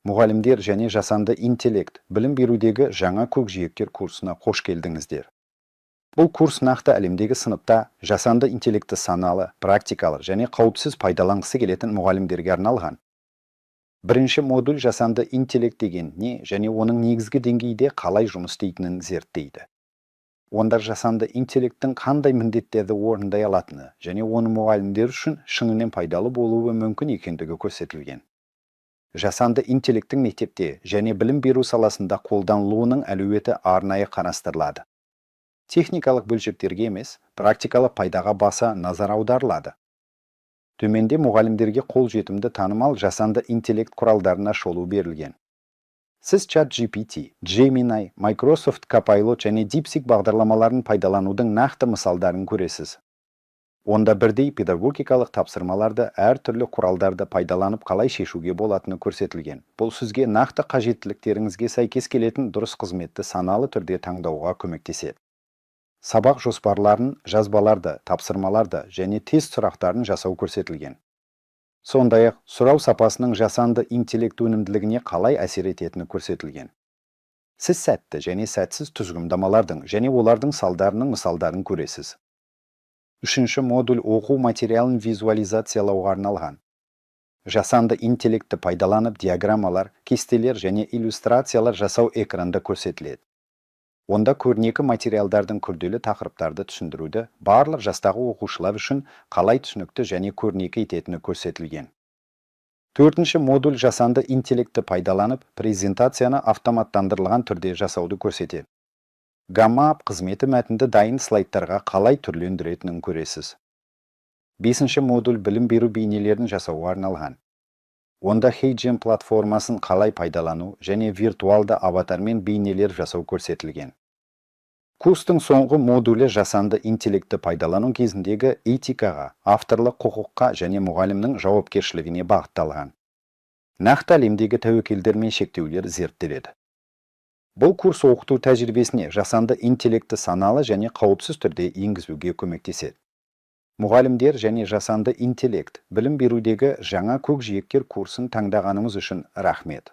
Мұғалімдер және жасанды интеллект білім берудегі жаңа көкжиектер курсына қош келдіңіздер. Бұл курс нақты әлемдегі сыныпта жасанды интеллекті саналы, практикалы және қауіпсіз пайдаланғысы келетін мұғалімдерге арналған. Бірінші модуль жасанды интеллект деген не және оның негізгі деңгейде қалай жұмыс істейтінін зерттейді. Онда жасанды интеллекттің қандай міндеттерді орындай алатыны және оны мұғалімдер үшін шынымен пайдалы болуы мүмкін екендігі көрсетілген. Жасанды интеллекттің мектепте және білім беру саласында қолданылуының әлеуеті арнайы қарастырылады. Техникалық бөлшектерге емес, практикалы пайдаға баса назар аударылады. Төменде мұғалімдерге қолжетімді танымал жасанды интеллект құралдарына шолу берілген. Сіз ChatGPT, Gemini, Microsoft Copilot және DeepSeek бағдарламаларын пайдаланудың нақты мысалдарын көресіз. Онда бірдей педагогикалық тапсырмаларды әртүрлі құралдарды пайдаланып қалай шешуге болатыны көрсетілген. Бұл сізге нақты қажеттіліктеріңізге сәйкес келетін дұрыс қызметті саналы түрде таңдауға көмектеседі. Сабақ жоспарларын, жазбаларды, тапсырмаларды және тест сұрақтарын жасау көрсетілген. Сондай-ақ сұрау сапасының жасанды интеллект өнімділігіне қалай әсер ететіні көрсетілген. Сіз сәтті және сәтсіз тұжырымдамалардың және олардың салдарының мысалдарын көресіз. Үшінші модуль оқу материалын визуализациялауға арналған. Жасанды интеллектті пайдаланып диаграммалар, кестелер және иллюстрациялар жасау экранда көрсетіледі. Онда көрнекі материалдардың күрделі тақырыптарды түсіндіруді барлық жастағы оқушылар үшін қалай түсінікті және көрнекі ететіні көрсетілген. Төртінші модуль жасанды интеллектті пайдаланып презентацияны автоматтандырылған түрде жасауды көрсетеді. Гамма қызметі мәтінді дайын слайдтарға қалай түрлендіретінін көресіз. Бесінші модуль білім беру бейнелерін жасауға арналған. Онда HeyGen платформасын қалай пайдалану және виртуалды аватармен бейнелер жасау көрсетілген. Курстың соңғы модулі жасанды интеллектті пайдалану кезіндегі этикаға, авторлық құқыққа және мұғалімнің жауапкершілігіне бағытталған. Нақты әлемдегі тәуекелдер мен шектеулер зерттеледі. Бұл курс оқыту тәжірибесіне жасанды интеллекті саналы және қауіпсіз түрде енгізуге көмектеседі. Мұғалімдер және жасанды интеллект білім берудегі жаңа көкжиектер курсын таңдағаныңыз үшін рахмет.